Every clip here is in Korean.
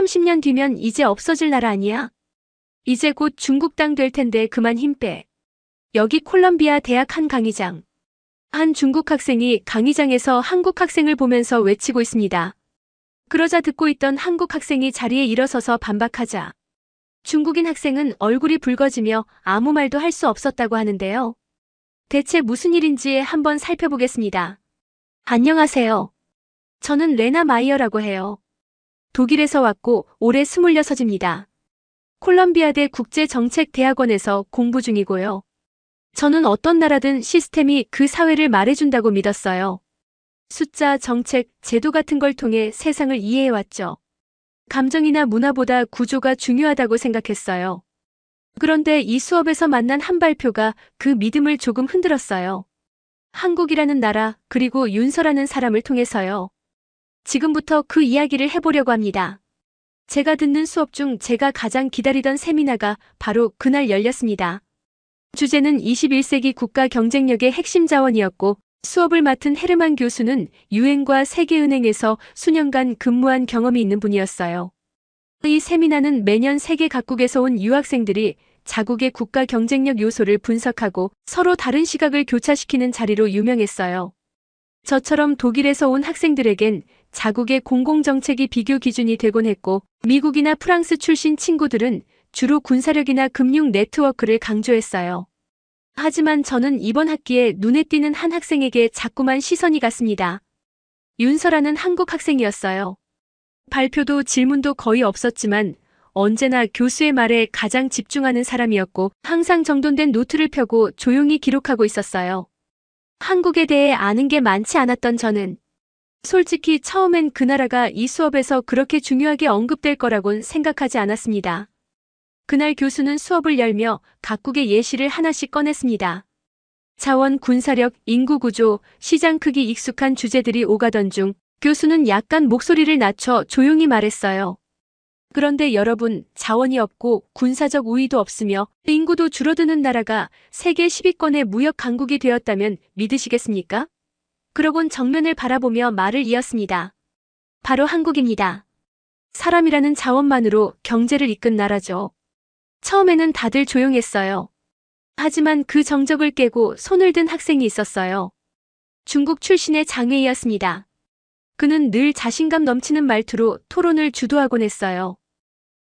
30년 뒤면 이제 없어질 나라 아니야? 이제 곧 중국 땅 될 텐데 그만 힘 빼. 여기 콜롬비아 대학 한 강의장. 한 중국 학생이 강의장에서 한국 학생을 보면서 외치고 있습니다. 그러자 듣고 있던 한국 학생이 자리에 일어서서 반박하자 중국인 학생은 얼굴이 붉어지며 아무 말도 할 수 없었다고 하는데요. 대체 무슨 일인지 한번 살펴보겠습니다. 안녕하세요. 저는 레나 마이어라고 해요. 독일에서 왔고 올해 26입니다. 콜롬비아대 국제정책대학원에서 공부 중이고요. 저는 어떤 나라든 시스템이 그 사회를 말해준다고 믿었어요. 숫자, 정책, 제도 같은 걸 통해 세상을 이해해왔죠. 감정이나 문화보다 구조가 중요하다고 생각했어요. 그런데 이 수업에서 만난 한 발표가 그 믿음을 조금 흔들었어요. 한국이라는 나라, 그리고 윤서라는 사람을 통해서요. 지금부터 그 이야기를 해보려고 합니다. 제가 듣는 수업 중 제가 가장 기다리던 세미나가 바로 그날 열렸습니다. 주제는 21세기 국가 경쟁력의 핵심 자원이었고 수업을 맡은 헤르만 교수는 유엔과 세계은행에서 수년간 근무한 경험이 있는 분이었어요. 이 세미나는 매년 세계 각국에서 온 유학생들이 자국의 국가 경쟁력 요소를 분석하고 서로 다른 시각을 교차시키는 자리로 유명했어요. 저처럼 독일에서 온 학생들에겐 자국의 공공정책이 비교 기준이 되곤 했고 미국이나 프랑스 출신 친구들은 주로 군사력이나 금융 네트워크를 강조했어요. 하지만 저는 이번 학기에 눈에 띄는 한 학생에게 자꾸만 시선이 갔습니다. 윤서라는 한국 학생이었어요. 발표도 질문도 거의 없었지만 언제나 교수의 말에 가장 집중하는 사람이었고 항상 정돈된 노트를 펴고 조용히 기록하고 있었어요. 한국에 대해 아는 게 많지 않았던 저는 솔직히 처음엔 그 나라가 이 수업에서 그렇게 중요하게 언급될 거라곤 생각하지 않았습니다. 그날 교수는 수업을 열며 각국의 예시를 하나씩 꺼냈습니다. 자원, 군사력, 인구구조, 시장 크기 익숙한 주제들이 오가던 중 교수는 약간 목소리를 낮춰 조용히 말했어요. 그런데 여러분, 자원이 없고 군사적 우위도 없으며 인구도 줄어드는 나라가 세계 10위권의 무역 강국이 되었다면 믿으시겠습니까? 그러곤 정면을 바라보며 말을 이었습니다. 바로 한국입니다. 사람이라는 자원만으로 경제를 이끈 나라죠. 처음에는 다들 조용했어요. 하지만 그 정적을 깨고 손을 든 학생이 있었어요. 중국 출신의 장웨이였습니다. 그는 늘 자신감 넘치는 말투로 토론을 주도하곤 했어요.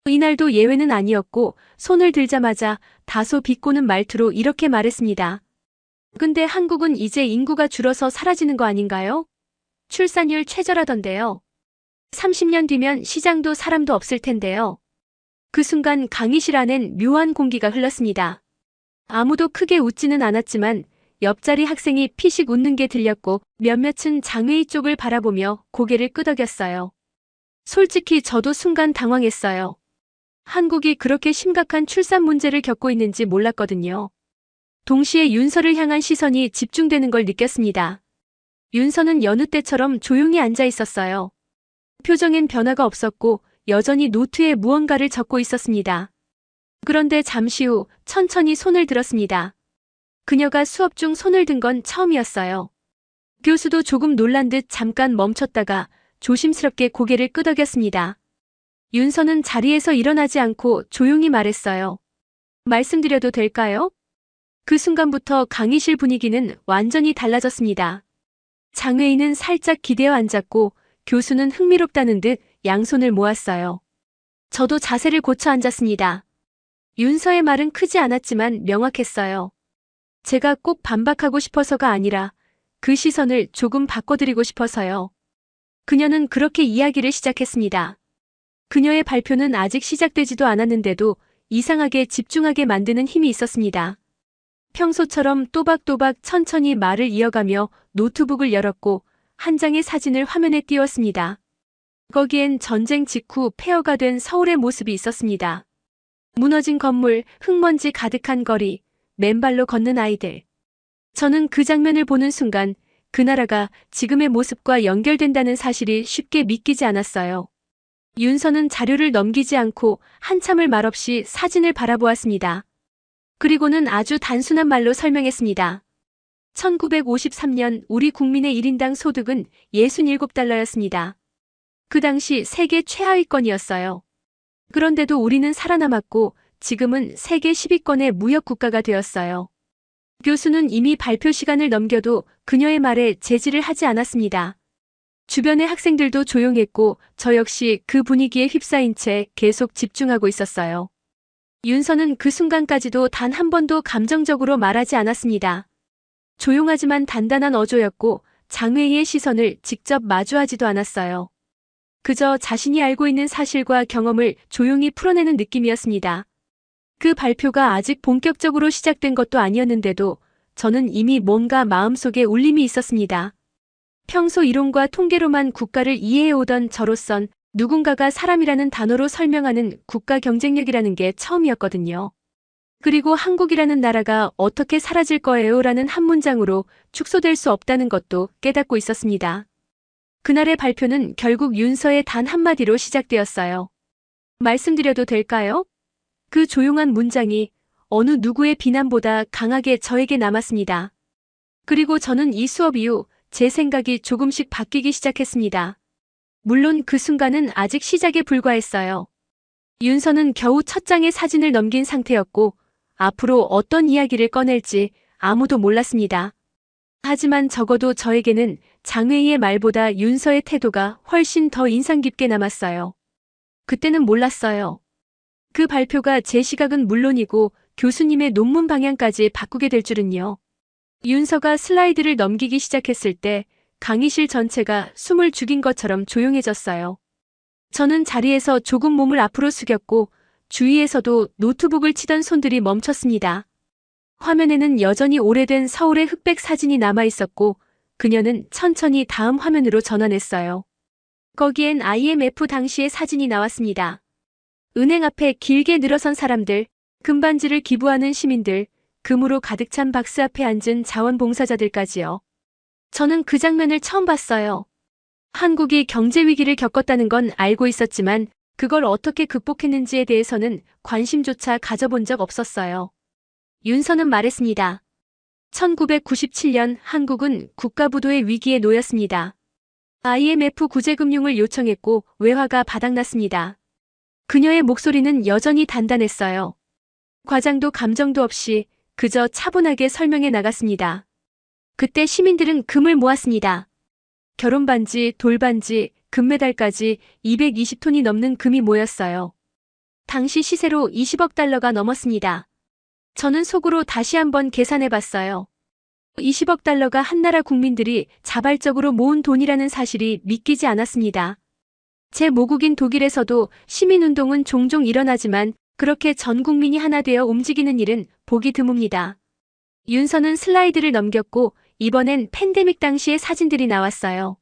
이날도 예외는 아니었고 손을 들자마자 다소 비꼬는 말투로 이렇게 말했습니다. 근데 한국은 이제 인구가 줄어서 사라지는 거 아닌가요? 출산율 최저라던데요. 30년 뒤면 시장도 사람도 없을 텐데요. 그 순간 강의실 안엔 묘한 공기가 흘렀습니다. 아무도 크게 웃지는 않았지만 옆자리 학생이 피식 웃는 게 들렸고 몇몇은 장웨이 쪽을 바라보며 고개를 끄덕였어요. 솔직히 저도 순간 당황했어요. 한국이 그렇게 심각한 출산 문제를 겪고 있는지 몰랐거든요. 동시에 윤서를 향한 시선이 집중되는 걸 느꼈습니다. 윤서는 여느 때처럼 조용히 앉아 있었어요. 표정엔 변화가 없었고 여전히 노트에 무언가를 적고 있었습니다. 그런데 잠시 후 천천히 손을 들었습니다. 그녀가 수업 중 손을 든 건 처음이었어요. 교수도 조금 놀란 듯 잠깐 멈췄다가 조심스럽게 고개를 끄덕였습니다. 윤서는 자리에서 일어나지 않고 조용히 말했어요. 말씀드려도 될까요? 그 순간부터 강의실 분위기는 완전히 달라졌습니다. 장웨이는 살짝 기대어 앉았고 교수는 흥미롭다는 듯 양손을 모았어요. 저도 자세를 고쳐 앉았습니다. 윤서의 말은 크지 않았지만 명확했어요. 제가 꼭 반박하고 싶어서가 아니라 그 시선을 조금 바꿔드리고 싶어서요. 그녀는 그렇게 이야기를 시작했습니다. 그녀의 발표는 아직 시작되지도 않았는데도 이상하게 집중하게 만드는 힘이 있었습니다. 평소처럼 또박또박 천천히 말을 이어가며 노트북을 열었고 한 장의 사진을 화면에 띄웠습니다. 거기엔 전쟁 직후 폐허가 된 서울의 모습이 있었습니다. 무너진 건물, 흙먼지 가득한 거리, 맨발로 걷는 아이들. 저는 그 장면을 보는 순간 그 나라가 지금의 모습과 연결된다는 사실이 쉽게 믿기지 않았어요. 윤서는 자료를 넘기지 않고 한참을 말없이 사진을 바라보았습니다. 그리고는 아주 단순한 말로 설명했습니다. 1953년 우리 국민의 1인당 소득은 $67였습니다. 그 당시 세계 최하위권이었어요. 그런데도 우리는 살아남았고 지금은 세계 10위권의 무역 국가가 되었어요. 교수는 이미 발표 시간을 넘겨도 그녀의 말에 제지를 하지 않았습니다. 주변의 학생들도 조용했고 저 역시 그 분위기에 휩싸인 채 계속 집중하고 있었어요. 윤서는 그 순간까지도 단 한 번도 감정적으로 말하지 않았습니다. 조용하지만 단단한 어조였고 장웨이의 시선을 직접 마주하지도 않았어요. 그저 자신이 알고 있는 사실과 경험을 조용히 풀어내는 느낌이었습니다. 그 발표가 아직 본격적으로 시작된 것도 아니었는데도 저는 이미 뭔가 마음속에 울림이 있었습니다. 평소 이론과 통계로만 국가를 이해해오던 저로선 누군가가 사람이라는 단어로 설명하는 국가 경쟁력이라는 게 처음이었거든요. 그리고 한국이라는 나라가 어떻게 사라질 거예요? 라는 한 문장으로 축소될 수 없다는 것도 깨닫고 있었습니다. 그날의 발표는 결국 윤서의 단 한마디로 시작되었어요. 말씀드려도 될까요? 그 조용한 문장이 어느 누구의 비난보다 강하게 저에게 남았습니다. 그리고 저는 이 수업 이후 제 생각이 조금씩 바뀌기 시작했습니다. 물론 그 순간은 아직 시작에 불과했어요. 윤서는 겨우 첫 장의 사진을 넘긴 상태였고 앞으로 어떤 이야기를 꺼낼지 아무도 몰랐습니다. 하지만 적어도 저에게는 장웨이의 말보다 윤서의 태도가 훨씬 더 인상 깊게 남았어요. 그때는 몰랐어요. 그 발표가 제 시각은 물론이고 교수님의 논문 방향까지 바꾸게 될 줄은요. 윤서가 슬라이드를 넘기기 시작했을 때 강의실 전체가 숨을 죽인 것처럼 조용해졌어요. 저는 자리에서 조금 몸을 앞으로 숙였고 주위에서도 노트북을 치던 손들이 멈췄습니다. 화면에는 여전히 오래된 서울의 흑백 사진이 남아있었고 그녀는 천천히 다음 화면으로 전환했어요. 거기엔 IMF 당시의 사진이 나왔습니다. 은행 앞에 길게 늘어선 사람들, 금반지를 기부하는 시민들, 금으로 가득 찬 박스 앞에 앉은 자원봉사자들까지요. 저는 그 장면을 처음 봤어요. 한국이 경제 위기를 겪었다는 건 알고 있었지만 그걸 어떻게 극복했는지에 대해서는 관심조차 가져본 적 없었어요. 윤서는 말했습니다. 1997년 한국은 국가부도의 위기에 놓였습니다. IMF 구제금융을 요청했고 외화가 바닥났습니다. 그녀의 목소리는 여전히 단단했어요. 과장도 감정도 없이 그저 차분하게 설명해 나갔습니다. 그때 시민들은 금을 모았습니다. 결혼반지, 돌반지, 금메달까지 220톤이 넘는 금이 모였어요. 당시 시세로 20억 달러가 넘었습니다. 저는 속으로 다시 한번 계산해봤어요. 20억 달러가 한 나라 국민들이 자발적으로 모은 돈이라는 사실이 믿기지 않았습니다. 제 모국인 독일에서도 시민운동은 종종 일어나지만 그렇게 전 국민이 하나 되어 움직이는 일은 보기 드뭅니다. 윤서는 슬라이드를 넘겼고 이번엔 팬데믹 당시의 사진들이 나왔어요.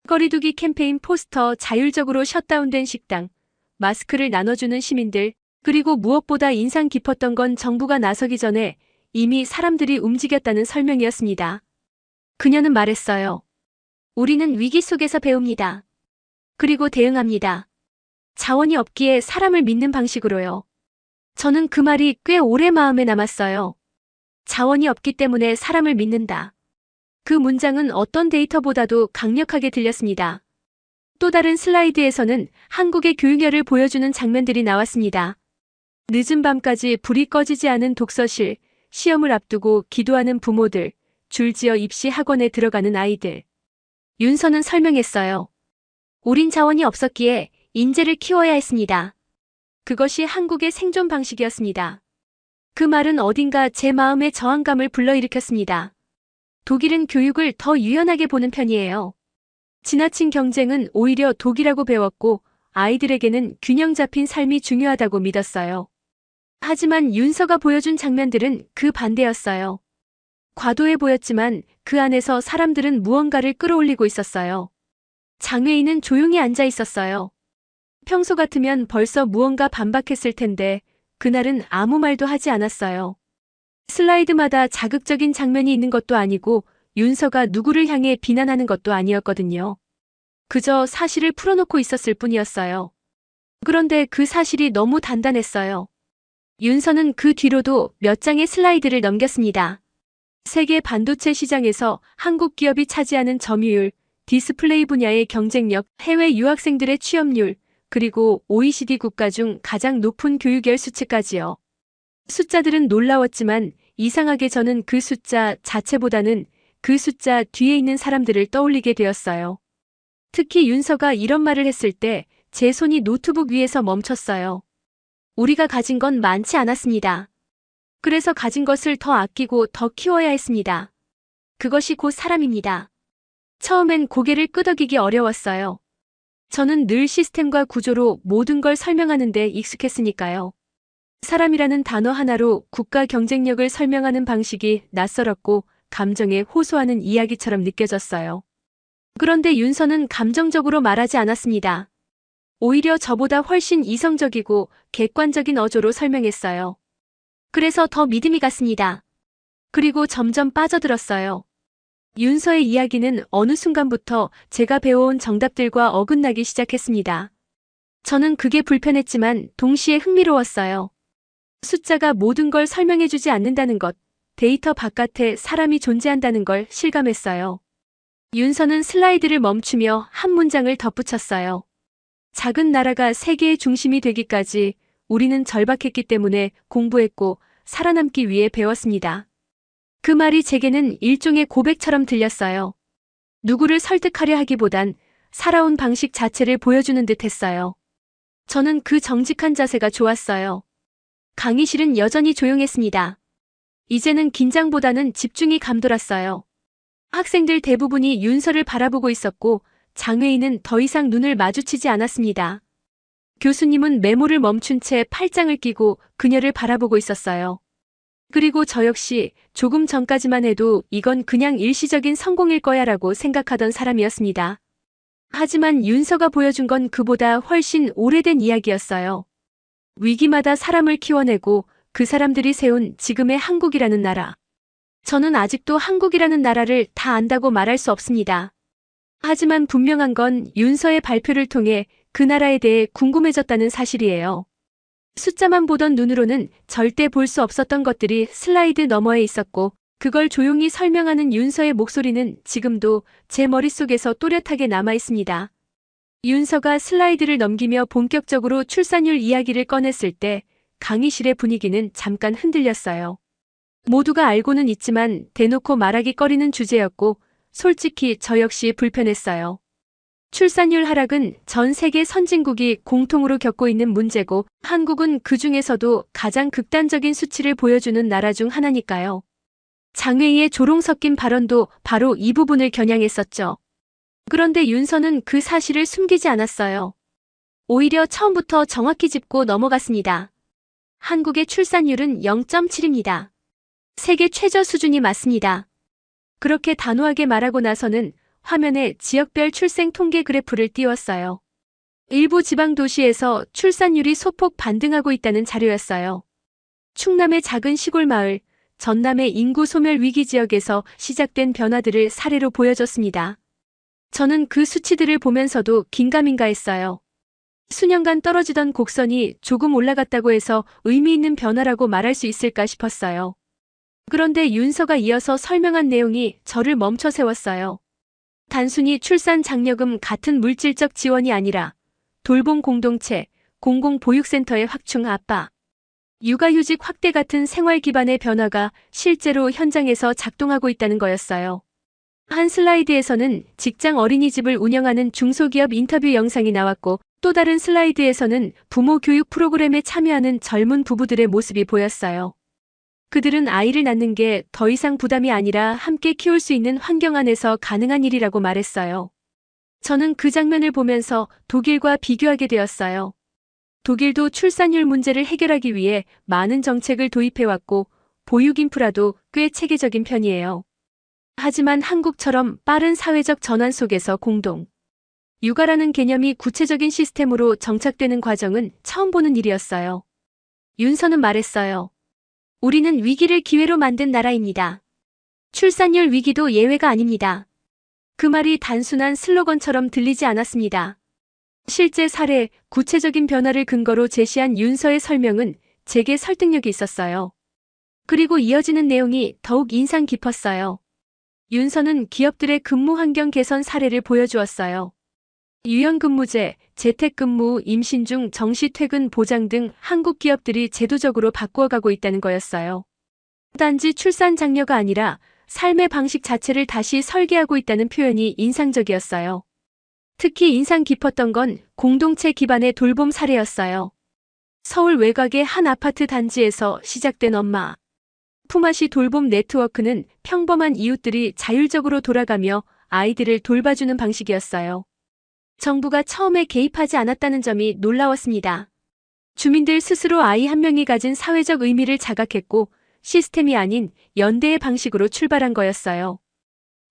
거리두기 캠페인 포스터, 자율적으로 셧다운된 식당, 마스크를 나눠주는 시민들, 그리고 무엇보다 인상 깊었던 건 정부가 나서기 전에 이미 사람들이 움직였다는 설명이었습니다. 그녀는 말했어요. 우리는 위기 속에서 배웁니다. 그리고 대응합니다. 자원이 없기에 사람을 믿는 방식으로요. 저는 그 말이 꽤 오래 마음에 남았어요. 자원이 없기 때문에 사람을 믿는다. 그 문장은 어떤 데이터보다도 강력하게 들렸습니다. 또 다른 슬라이드에서는 한국의 교육열을 보여주는 장면들이 나왔습니다. 늦은 밤까지 불이 꺼지지 않은 독서실, 시험을 앞두고 기도하는 부모들, 줄지어 입시 학원에 들어가는 아이들. 윤서는 설명했어요. 우린 자원이 없었기에 인재를 키워야 했습니다. 그것이 한국의 생존 방식이었습니다. 그 말은 어딘가 제 마음의 저항감을 불러일으켰습니다. 독일은 교육을 더 유연하게 보는 편이에요. 지나친 경쟁은 오히려 독이라고 배웠고 아이들에게는 균형 잡힌 삶이 중요하다고 믿었어요. 하지만 윤서가 보여준 장면들은 그 반대였어요. 과도해 보였지만 그 안에서 사람들은 무언가를 끌어올리고 있었어요. 장웨이는 조용히 앉아 있었어요. 평소 같으면 벌써 무언가 반박했을 텐데 그날은 아무 말도 하지 않았어요. 슬라이드마다 자극적인 장면이 있는 것도 아니고 윤서가 누구를 향해 비난하는 것도 아니었거든요. 그저 사실을 풀어놓고 있었을 뿐이었어요. 그런데 그 사실이 너무 단단했어요. 윤서는 그 뒤로도 몇 장의 슬라이드를 넘겼습니다. 세계 반도체 시장에서 한국 기업이 차지하는 점유율, 디스플레이 분야의 경쟁력, 해외 유학생들의 취업률, 그리고 OECD 국가 중 가장 높은 교육열 수치까지요. 숫자들은 놀라웠지만 이상하게 저는 그 숫자 자체보다는 그 숫자 뒤에 있는 사람들을 떠올리게 되었어요. 특히 윤서가 이런 말을 했을 때 제 손이 노트북 위에서 멈췄어요. 우리가 가진 건 많지 않았습니다. 그래서 가진 것을 더 아끼고 더 키워야 했습니다. 그것이 곧 사람입니다. 처음엔 고개를 끄덕이기 어려웠어요. 저는 늘 시스템과 구조로 모든 걸 설명하는데 익숙했으니까요. 사람이라는 단어 하나로 국가 경쟁력을 설명하는 방식이 낯설었고 감정에 호소하는 이야기처럼 느껴졌어요. 그런데 윤서는 감정적으로 말하지 않았습니다. 오히려 저보다 훨씬 이성적이고 객관적인 어조로 설명했어요. 그래서 더 믿음이 갔습니다. 그리고 점점 빠져들었어요. 윤서의 이야기는 어느 순간부터 제가 배워온 정답들과 어긋나기 시작했습니다. 저는 그게 불편했지만 동시에 흥미로웠어요. 숫자가 모든 걸 설명해주지 않는다는 것, 데이터 바깥에 사람이 존재한다는 걸 실감했어요. 윤서는 슬라이드를 멈추며 한 문장을 덧붙였어요. 작은 나라가 세계의 중심이 되기까지 우리는 절박했기 때문에 공부했고 살아남기 위해 배웠습니다. 그 말이 제게는 일종의 고백처럼 들렸어요. 누구를 설득하려 하기보단 살아온 방식 자체를 보여주는 듯 했어요. 저는 그 정직한 자세가 좋았어요. 강의실은 여전히 조용했습니다. 이제는 긴장보다는 집중이 감돌았어요. 학생들 대부분이 윤서를 바라보고 있었고 장외인은 더 이상 눈을 마주치지 않았습니다. 교수님은 메모를 멈춘 채 팔짱을 끼고 그녀를 바라보고 있었어요. 그리고 저 역시 조금 전까지만 해도 이건 그냥 일시적인 성공일 거야라고 생각하던 사람이었습니다. 하지만 윤서가 보여준 건 그보다 훨씬 오래된 이야기였어요. 위기마다 사람을 키워내고 그 사람들이 세운 지금의 한국이라는 나라. 저는 아직도 한국이라는 나라를 다 안다고 말할 수 없습니다. 하지만 분명한 건 윤서의 발표를 통해 그 나라에 대해 궁금해졌다는 사실이에요. 숫자만 보던 눈으로는 절대 볼 수 없었던 것들이 슬라이드 너머에 있었고 그걸 조용히 설명하는 윤서의 목소리는 지금도 제 머릿속에서 또렷하게 남아 있습니다. 윤서가 슬라이드를 넘기며 본격적으로 출산율 이야기를 꺼냈을 때 강의실의 분위기는 잠깐 흔들렸어요. 모두가 알고는 있지만 대놓고 말하기 꺼리는 주제였고 솔직히 저 역시 불편했어요. 출산율 하락은 전 세계 선진국이 공통으로 겪고 있는 문제고 한국은 그 중에서도 가장 극단적인 수치를 보여주는 나라 중 하나니까요. 장외희의 조롱 섞인 발언도 바로 이 부분을 겨냥했었죠. 그런데 윤서는 그 사실을 숨기지 않았어요. 오히려 처음부터 정확히 짚고 넘어갔습니다. 한국의 출산율은 0.7입니다. 세계 최저 수준이 맞습니다. 그렇게 단호하게 말하고 나서는 화면에 지역별 출생 통계 그래프를 띄웠어요. 일부 지방 도시에서 출산율이 소폭 반등하고 있다는 자료였어요. 충남의 작은 시골 마을, 전남의 인구 소멸 위기 지역에서 시작된 변화들을 사례로 보여줬습니다. 저는 그 수치들을 보면서도 긴가민가했어요. 수년간 떨어지던 곡선이 조금 올라갔다고 해서 의미 있는 변화라고 말할 수 있을까 싶었어요. 그런데 윤서가 이어서 설명한 내용이 저를 멈춰 세웠어요. 단순히 출산 장려금 같은 물질적 지원이 아니라 돌봄 공동체, 공공보육센터의 확충 압박, 육아휴직 확대 같은 생활 기반의 변화가 실제로 현장에서 작동하고 있다는 거였어요. 한 슬라이드에서는 직장 어린이집을 운영하는 중소기업 인터뷰 영상이 나왔고 또 다른 슬라이드에서는 부모 교육 프로그램에 참여하는 젊은 부부들의 모습이 보였어요. 그들은 아이를 낳는 게 더 이상 부담이 아니라 함께 키울 수 있는 환경 안에서 가능한 일이라고 말했어요. 저는 그 장면을 보면서 독일과 비교하게 되었어요. 독일도 출산율 문제를 해결하기 위해 많은 정책을 도입해왔고 보육 인프라도 꽤 체계적인 편이에요. 하지만 한국처럼 빠른 사회적 전환 속에서 공동 육아라는 개념이 구체적인 시스템으로 정착되는 과정은 처음 보는 일이었어요. 윤서는 말했어요. 우리는 위기를 기회로 만든 나라입니다. 출산율 위기도 예외가 아닙니다. 그 말이 단순한 슬로건처럼 들리지 않았습니다. 실제 사례, 구체적인 변화를 근거로 제시한 윤서의 설명은 제게 설득력이 있었어요. 그리고 이어지는 내용이 더욱 인상 깊었어요. 윤서는 기업들의 근무 환경 개선 사례를 보여주었어요. 유연근무제, 재택근무, 임신 중 정시퇴근 보장 등 한국 기업들이 제도적으로 바꾸어가고 있다는 거였어요. 단지 출산 장려가 아니라 삶의 방식 자체를 다시 설계하고 있다는 표현이 인상적이었어요. 특히 인상 깊었던 건 공동체 기반의 돌봄 사례였어요. 서울 외곽의 한 아파트 단지에서 시작된 엄마 품앗이 돌봄 네트워크는 평범한 이웃들이 자율적으로 돌아가며 아이들을 돌봐주는 방식이었어요. 정부가 처음에 개입하지 않았다는 점이 놀라웠습니다. 주민들 스스로 아이 한 명이 가진 사회적 의미를 자각했고 시스템이 아닌 연대의 방식으로 출발한 거였어요.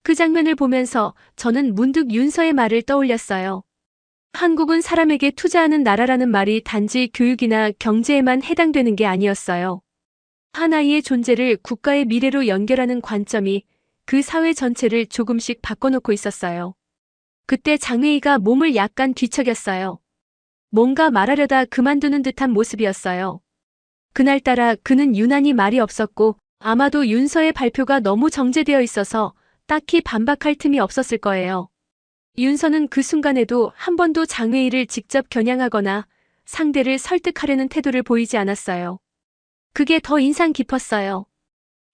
그 장면을 보면서 저는 문득 윤서의 말을 떠올렸어요. 한국은 사람에게 투자하는 나라라는 말이 단지 교육이나 경제에만 해당되는 게 아니었어요. 한 아이의 존재를 국가의 미래로 연결하는 관점이 그 사회 전체를 조금씩 바꿔놓고 있었어요. 그때 장웨이가 몸을 약간 뒤척였어요. 뭔가 말하려다 그만두는 듯한 모습이었어요. 그날따라 그는 유난히 말이 없었고 아마도 윤서의 발표가 너무 정제되어 있어서 딱히 반박할 틈이 없었을 거예요. 윤서는 그 순간에도 한 번도 장웨이를 직접 겨냥하거나 상대를 설득하려는 태도를 보이지 않았어요. 그게 더 인상 깊었어요.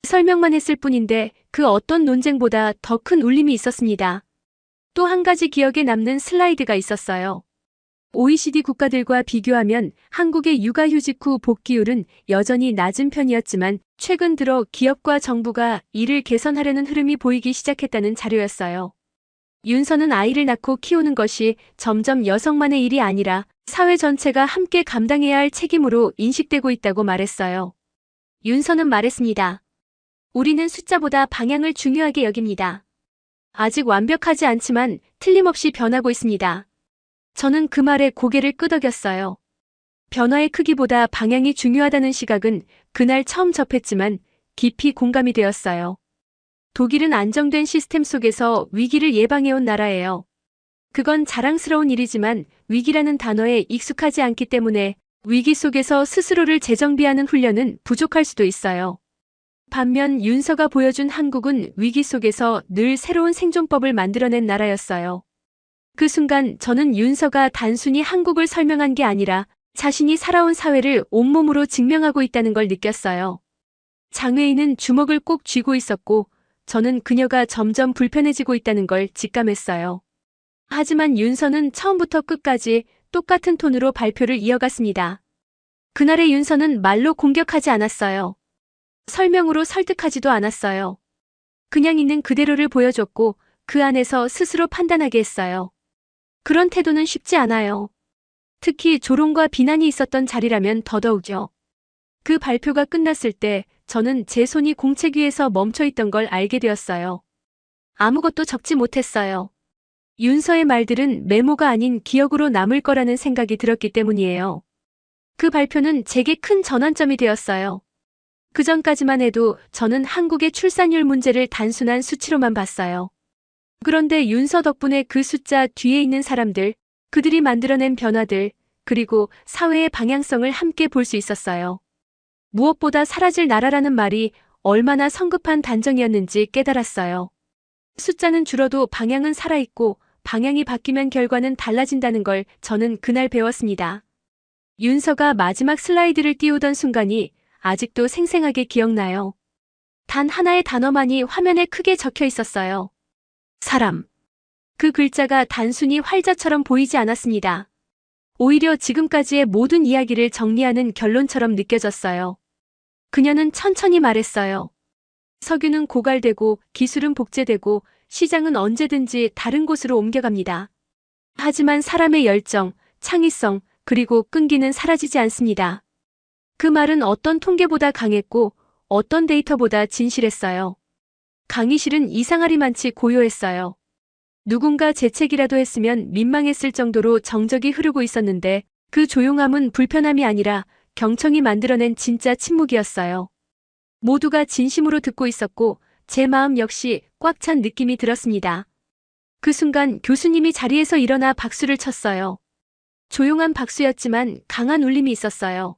설명만 했을 뿐인데 그 어떤 논쟁보다 더 큰 울림이 있었습니다. 또 한 가지 기억에 남는 슬라이드가 있었어요. OECD 국가들과 비교하면 한국의 육아휴직 후 복귀율은 여전히 낮은 편이었지만 최근 들어 기업과 정부가 이를 개선하려는 흐름이 보이기 시작했다는 자료였어요. 윤서는 아이를 낳고 키우는 것이 점점 여성만의 일이 아니라 사회 전체가 함께 감당해야 할 책임으로 인식되고 있다고 말했어요. 윤서는 말했습니다. 우리는 숫자보다 방향을 중요하게 여깁니다. 아직 완벽하지 않지만 틀림없이 변하고 있습니다. 저는 그 말에 고개를 끄덕였어요. 변화의 크기보다 방향이 중요하다는 시각은 그날 처음 접했지만 깊이 공감이 되었어요. 독일은 안정된 시스템 속에서 위기를 예방해온 나라예요. 그건 자랑스러운 일이지만 위기라는 단어에 익숙하지 않기 때문에 위기 속에서 스스로를 재정비하는 훈련은 부족할 수도 있어요. 반면 윤서가 보여준 한국은 위기 속에서 늘 새로운 생존법을 만들어낸 나라였어요. 그 순간 저는 윤서가 단순히 한국을 설명한 게 아니라 자신이 살아온 사회를 온몸으로 증명하고 있다는 걸 느꼈어요. 장웨이는 주먹을 꼭 쥐고 있었고 저는 그녀가 점점 불편해지고 있다는 걸 직감했어요. 하지만 윤서는 처음부터 끝까지 똑같은 톤으로 발표를 이어갔습니다. 그날의 윤서는 말로 공격하지 않았어요. 설명으로 설득하지도 않았어요. 그냥 있는 그대로를 보여줬고 그 안에서 스스로 판단하게 했어요. 그런 태도는 쉽지 않아요. 특히 조롱과 비난이 있었던 자리라면 더더욱요. 그 발표가 끝났을 때 저는 제 손이 공책 위에서 멈춰있던 걸 알게 되었어요. 아무것도 적지 못했어요. 윤서의 말들은 메모가 아닌 기억으로 남을 거라는 생각이 들었기 때문이에요. 그 발표는 제게 큰 전환점이 되었어요. 그전까지만 해도 저는 한국의 출산율 문제를 단순한 수치로만 봤어요. 그런데 윤서 덕분에 그 숫자 뒤에 있는 사람들, 그들이 만들어낸 변화들, 그리고 사회의 방향성을 함께 볼 수 있었어요. 무엇보다 사라질 나라라는 말이 얼마나 성급한 단정이었는지 깨달았어요. 숫자는 줄어도 방향은 살아있고 방향이 바뀌면 결과는 달라진다는 걸 저는 그날 배웠습니다. 윤서가 마지막 슬라이드를 띄우던 순간이 아직도 생생하게 기억나요. 단 하나의 단어만이 화면에 크게 적혀 있었어요. 사람. 그 글자가 단순히 활자처럼 보이지 않았습니다. 오히려 지금까지의 모든 이야기를 정리하는 결론처럼 느껴졌어요. 그녀는 천천히 말했어요. 석유는 고갈되고 기술은 복제되고 시장은 언제든지 다른 곳으로 옮겨갑니다. 하지만 사람의 열정, 창의성, 그리고 끈기는 사라지지 않습니다. 그 말은 어떤 통계보다 강했고 어떤 데이터보다 진실했어요. 강의실은 이상하리만치 고요했어요. 누군가 재채기라도 했으면 민망했을 정도로 정적이 흐르고 있었는데 그 조용함은 불편함이 아니라 경청이 만들어낸 진짜 침묵이었어요. 모두가 진심으로 듣고 있었고 제 마음 역시 꽉 찬 느낌이 들었습니다. 그 순간 교수님이 자리에서 일어나 박수를 쳤어요. 조용한 박수였지만 강한 울림이 있었어요.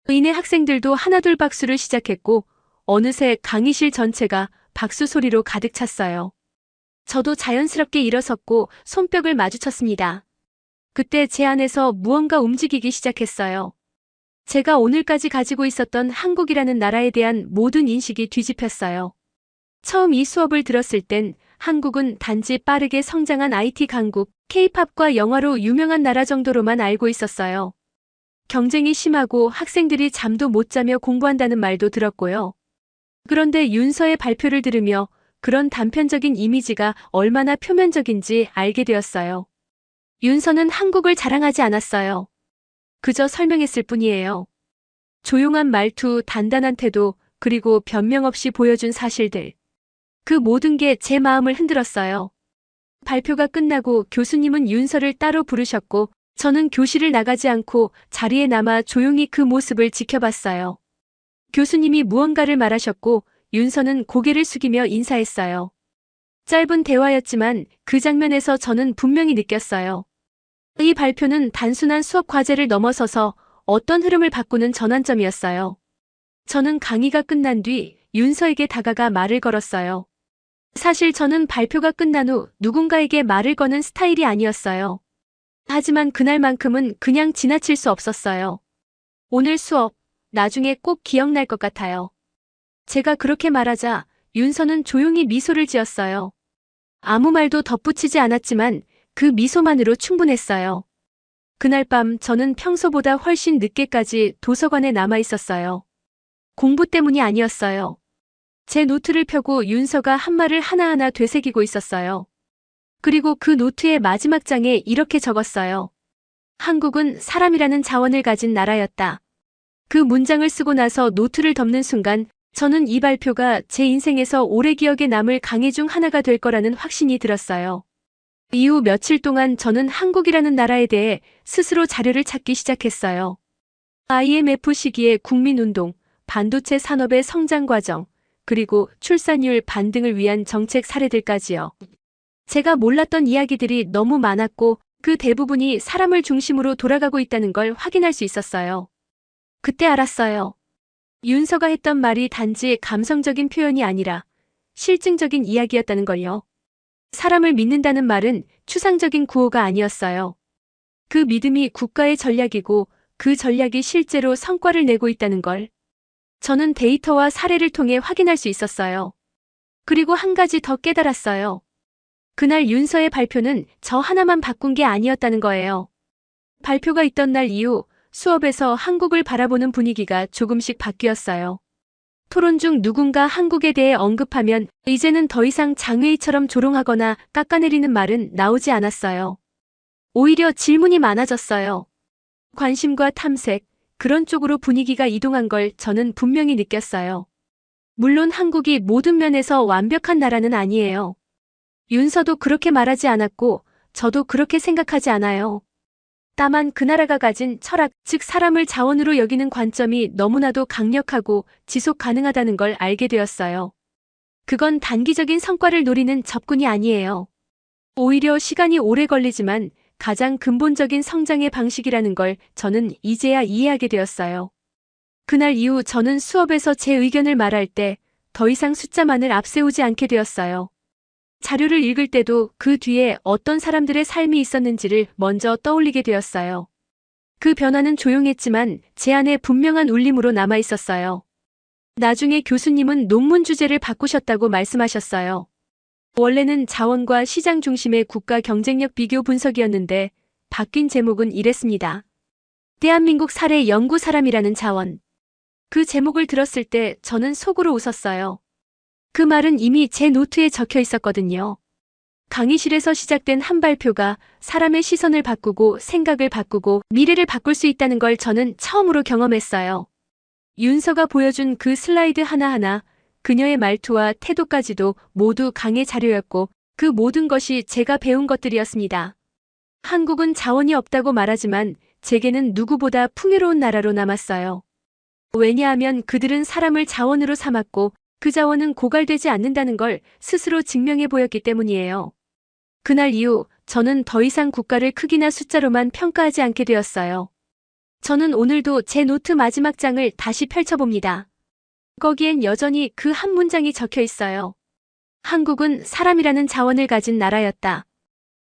이내 학생들도 하나둘 박수를 시작했고 어느새 강의실 전체가 박수 소리로 가득 찼어요. 저도 자연스럽게 일어섰고 손뼉을 마주쳤습니다. 그때 제 안에서 무언가 움직이기 시작했어요. 제가 오늘까지 가지고 있었던 한국이라는 나라에 대한 모든 인식이 뒤집혔어요. 처음 이 수업을 들었을 땐 한국은 단지 빠르게 성장한 IT 강국, K-팝과 영화로 유명한 나라 정도로만 알고 있었어요. 경쟁이 심하고 학생들이 잠도 못 자며 공부한다는 말도 들었고요. 그런데 윤서의 발표를 들으며 그런 단편적인 이미지가 얼마나 표면적인지 알게 되었어요. 윤서는 한국을 자랑하지 않았어요. 그저 설명했을 뿐이에요. 조용한 말투, 단단한 태도, 그리고 변명 없이 보여준 사실들. 그 모든 게 제 마음을 흔들었어요. 발표가 끝나고 교수님은 윤서를 따로 부르셨고 저는 교실을 나가지 않고 자리에 남아 조용히 그 모습을 지켜봤어요. 교수님이 무언가를 말하셨고 윤서는 고개를 숙이며 인사했어요. 짧은 대화였지만 그 장면에서 저는 분명히 느꼈어요. 이 발표는 단순한 수업 과제를 넘어서서 어떤 흐름을 바꾸는 전환점이었어요. 저는 강의가 끝난 뒤 윤서에게 다가가 말을 걸었어요. 사실 저는 발표가 끝난 후 누군가에게 말을 거는 스타일이 아니었어요. 하지만 그날만큼은 그냥 지나칠 수 없었어요. 오늘 수업, 나중에 꼭 기억날 것 같아요. 제가 그렇게 말하자 윤서는 조용히 미소를 지었어요. 아무 말도 덧붙이지 않았지만 그 미소만으로 충분했어요. 그날 밤 저는 평소보다 훨씬 늦게까지 도서관에 남아 있었어요. 공부 때문이 아니었어요. 제 노트를 펴고 윤서가 한 말을 하나하나 되새기고 있었어요. 그리고 그 노트의 마지막 장에 이렇게 적었어요. 한국은 사람이라는 자원을 가진 나라였다. 그 문장을 쓰고 나서 노트를 덮는 순간 저는 이 발표가 제 인생에서 오래 기억에 남을 강의 중 하나가 될 거라는 확신이 들었어요. 이후 며칠 동안 저는 한국이라는 나라에 대해 스스로 자료를 찾기 시작했어요. IMF 시기의 국민운동, 반도체 산업의 성장 과정, 그리고 출산율 반등을 위한 정책 사례들까지요. 제가 몰랐던 이야기들이 너무 많았고 그 대부분이 사람을 중심으로 돌아가고 있다는 걸 확인할 수 있었어요. 그때 알았어요. 윤서가 했던 말이 단지 감성적인 표현이 아니라 실증적인 이야기였다는 걸요. 사람을 믿는다는 말은 추상적인 구호가 아니었어요. 그 믿음이 국가의 전략이고 그 전략이 실제로 성과를 내고 있다는 걸 저는 데이터와 사례를 통해 확인할 수 있었어요. 그리고 한 가지 더 깨달았어요. 그날 윤서의 발표는 저 하나만 바꾼 게 아니었다는 거예요. 발표가 있던 날 이후 수업에서 한국을 바라보는 분위기가 조금씩 바뀌었어요. 토론 중 누군가 한국에 대해 언급하면 이제는 더 이상 장회의처럼 조롱하거나 깎아내리는 말은 나오지 않았어요. 오히려 질문이 많아졌어요. 관심과 탐색, 그런 쪽으로 분위기가 이동한 걸 저는 분명히 느꼈어요. 물론 한국이 모든 면에서 완벽한 나라는 아니에요. 윤서도 그렇게 말하지 않았고 저도 그렇게 생각하지 않아요. 다만 그 나라가 가진 철학, 즉 사람을 자원으로 여기는 관점이 너무나도 강력하고 지속 가능하다는 걸 알게 되었어요. 그건 단기적인 성과를 노리는 접근이 아니에요. 오히려 시간이 오래 걸리지만 가장 근본적인 성장의 방식이라는 걸 저는 이제야 이해하게 되었어요. 그날 이후 저는 수업에서 제 의견을 말할 때 더 이상 숫자만을 앞세우지 않게 되었어요. 자료를 읽을 때도 그 뒤에 어떤 사람들의 삶이 있었는지를 먼저 떠올리게 되었어요. 그 변화는 조용했지만 제 안에 분명한 울림으로 남아 있었어요. 나중에 교수님은 논문 주제를 바꾸셨다고 말씀하셨어요. 원래는 자원과 시장 중심의 국가 경쟁력 비교 분석이었는데 바뀐 제목은 이랬습니다. 대한민국 사례 연구 사람이라는 자원. 그 제목을 들었을 때 저는 속으로 웃었어요. 그 말은 이미 제 노트에 적혀 있었거든요. 강의실에서 시작된 한 발표가 사람의 시선을 바꾸고 생각을 바꾸고 미래를 바꿀 수 있다는 걸 저는 처음으로 경험했어요. 윤서가 보여준 그 슬라이드 하나하나, 그녀의 말투와 태도까지도 모두 강의 자료였고 그 모든 것이 제가 배운 것들이었습니다. 한국은 자원이 없다고 말하지만 제게는 누구보다 풍요로운 나라로 남았어요. 왜냐하면 그들은 사람을 자원으로 삼았고 그 자원은 고갈되지 않는다는 걸 스스로 증명해 보였기 때문이에요. 그날 이후 저는 더 이상 국가를 크기나 숫자로만 평가하지 않게 되었어요. 저는 오늘도 제 노트 마지막 장을 다시 펼쳐봅니다. 거기엔 여전히 그 한 문장이 적혀 있어요. 한국은 사람이라는 자원을 가진 나라였다.